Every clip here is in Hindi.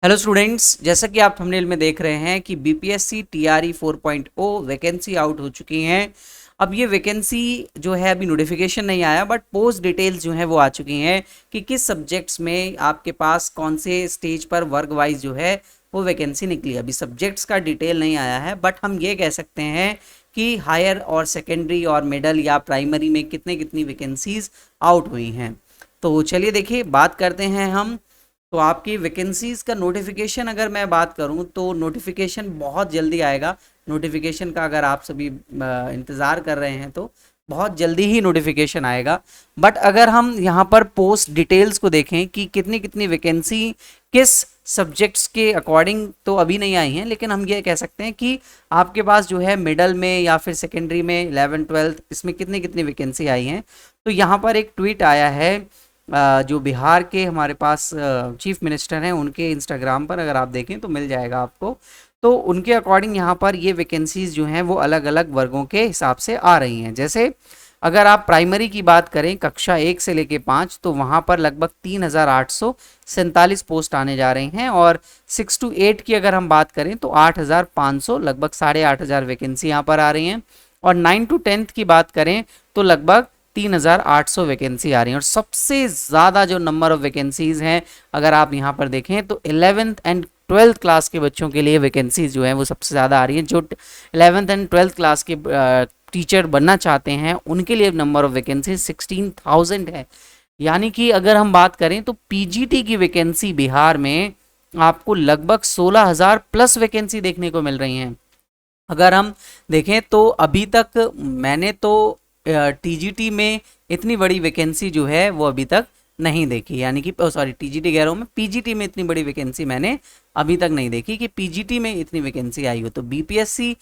हेलो स्टूडेंट्स, जैसा कि आप थंबनेल में देख रहे हैं कि बीपीएससी टीआरई 4.0 वैकेंसी आउट हो चुकी हैं। अब ये वैकेंसी जो है अभी नोटिफिकेशन नहीं आया, बट पोस्ट डिटेल्स जो है वो आ चुकी हैं कि किस सब्जेक्ट्स में आपके पास कौन से स्टेज पर वर्ग वाइज जो है वो वैकेंसी निकली। अभी सब्जेक्ट्स का डिटेल नहीं आया है, बट हम ये कह सकते हैं कि हायर और सेकेंडरी और मिडल या प्राइमरी में कितनी कितनी वैकेंसीज आउट हुई हैं। तो चलिए देखिए, बात करते हैं हम। तो आपकी वैकेंसीज का नोटिफिकेशन अगर मैं बात करूं तो नोटिफिकेशन बहुत जल्दी आएगा। नोटिफिकेशन का अगर आप सभी इंतज़ार कर रहे हैं तो बहुत जल्दी ही नोटिफिकेशन आएगा। बट अगर हम यहाँ पर पोस्ट डिटेल्स को देखें कि कितनी कितनी वैकेंसी किस सब्जेक्ट्स के अकॉर्डिंग, तो अभी नहीं आई हैं, लेकिन हम ये कह सकते हैं कि आपके पास जो है मिडल में या फिर सेकेंडरी में 11th-12th इसमें कितनी कितनी वैकेंसी आई हैं। तो यहाँ पर एक ट्वीट आया है जो बिहार के हमारे पास चीफ मिनिस्टर हैं, उनके इंस्टाग्राम पर अगर आप देखें तो मिल जाएगा आपको। तो उनके अकॉर्डिंग यहाँ पर ये वैकेंसीज जो हैं वो अलग अलग वर्गों के हिसाब से आ रही हैं। जैसे अगर आप प्राइमरी की बात करें कक्षा 1 से लेके 5, तो वहाँ पर लगभग 3,847 पोस्ट आने जा रही हैं। और 6 to 8 की अगर हम बात करें तो 8,500, लगभग 8,500 वैकेंसी यहाँ पर आ रही हैं। और 9 to 10 की बात करें तो लगभग 3,800 वैकेंसी आ रही हैं। और सबसे ज़्यादा जो नंबर ऑफ वैकेंसीज हैं अगर आप यहाँ पर देखें तो 11th and 12th क्लास के बच्चों के लिए वैकेंसीज जो हैं वो सबसे ज़्यादा आ रही हैं। जो 11th and 12th क्लास के टीचर बनना चाहते हैं उनके लिए नंबर ऑफ वैकेंसी 16,000 है। यानी कि अगर हम बात करें तो पीजीटी की वैकेंसी बिहार में आपको लगभग 16,000 प्लस वैकेंसी देखने को मिल रही हैं। अगर हम देखें तो अभी तक मैंने तो टीजीटी में इतनी बड़ी वैकेंसी जो है वो अभी तक नहीं देखी। यानी कि सॉरी, टीजीटी कह रहा हूँ मैं, पीजीटी में इतनी बड़ी वैकेंसी मैंने अभी तक नहीं देखी कि पीजीटी में इतनी वैकेंसी आई हो। तो बीपीएससी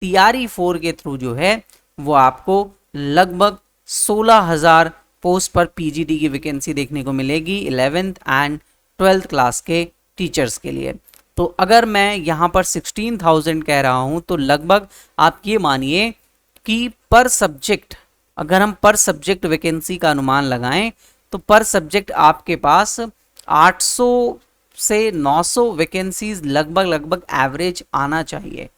टीआरई 4 के थ्रू जो है वो आपको लगभग 16,000 पोस्ट पर पीजीटी की वैकेंसी देखने को मिलेगी 11th and 12th क्लास के टीचर्स के लिए। तो अगर मैं यहाँ पर 16,000 कह रहा हूँ तो लगभग आप ये मानिए कि पर सब्जेक्ट, अगर हम पर सब्जेक्ट वैकेंसी का अनुमान लगाएं तो पर सब्जेक्ट आपके पास 800 से 900 वैकेंसीज लगभग एवरेज आना चाहिए।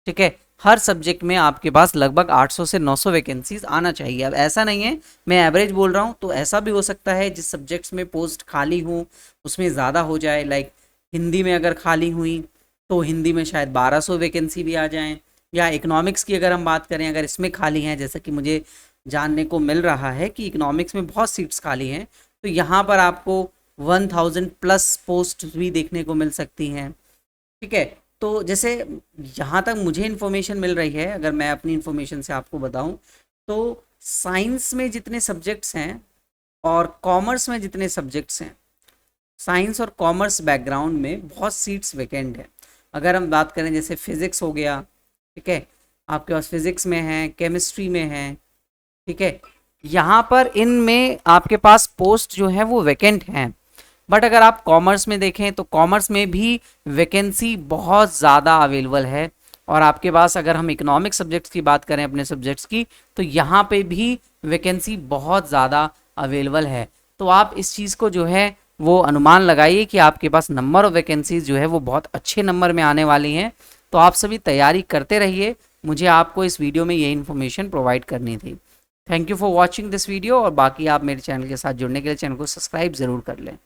ठीक है, हर सब्जेक्ट में आपके पास लगभग 800 से 900 वैकेंसीज आना चाहिए। अब ऐसा नहीं है, मैं एवरेज बोल रहा हूँ, तो ऐसा भी हो सकता है जिस सब्जेक्ट्स में पोस्ट खाली हो उसमें ज़्यादा हो जाए। लाइक हिंदी में अगर खाली हुई तो हिंदी में शायद 1200 वैकेंसी भी आ जाएँ। या इकोनॉमिक्स की अगर हम बात करें, अगर इसमें खाली हैं, जैसा कि मुझे जानने को मिल रहा है कि इकोनॉमिक्स में बहुत सीट्स खाली हैं, तो यहाँ पर आपको 1000 प्लस पोस्ट भी देखने को मिल सकती हैं। ठीक है, तो जैसे यहाँ तक मुझे इन्फॉर्मेशन मिल रही है, अगर मैं अपनी इन्फॉर्मेशन से आपको बताऊँ तो साइंस में जितने सब्जेक्ट्स हैं और कॉमर्स में जितने सब्जेक्ट्स हैं, साइंस और कॉमर्स बैकग्राउंड में बहुत सीट्स वैकेंट है। अगर हम बात करें जैसे फिज़िक्स हो गया, ठीक है, आपके पास फिज़िक्स में है, केमिस्ट्री में है, ठीक है, यहाँ पर इनमें आपके पास पोस्ट जो है वो वैकेंट हैं। बट अगर आप कॉमर्स में देखें तो कॉमर्स में भी वैकेंसी बहुत ज़्यादा अवेलेबल है। और आपके पास अगर हम इकोनॉमिक सब्जेक्ट्स की बात करें, अपने सब्जेक्ट्स की, तो यहाँ पे भी वैकेंसी बहुत ज़्यादा अवेलेबल है। तो आप इस चीज़ को जो है वो अनुमान लगाइए कि आपके पास नंबर ऑफ़ वैकेंसीज जो है वो बहुत अच्छे नंबर में आने वाली हैं। तो आप सभी तैयारी करते रहिए। मुझे आपको इस वीडियो में ये इन्फॉर्मेशन प्रोवाइड करनी थी। Thank you for watching this video. और बाकी आप मेरे चैनल के साथ जुड़ने के लिए चैनल को सब्सक्राइब ज़रूर कर लें।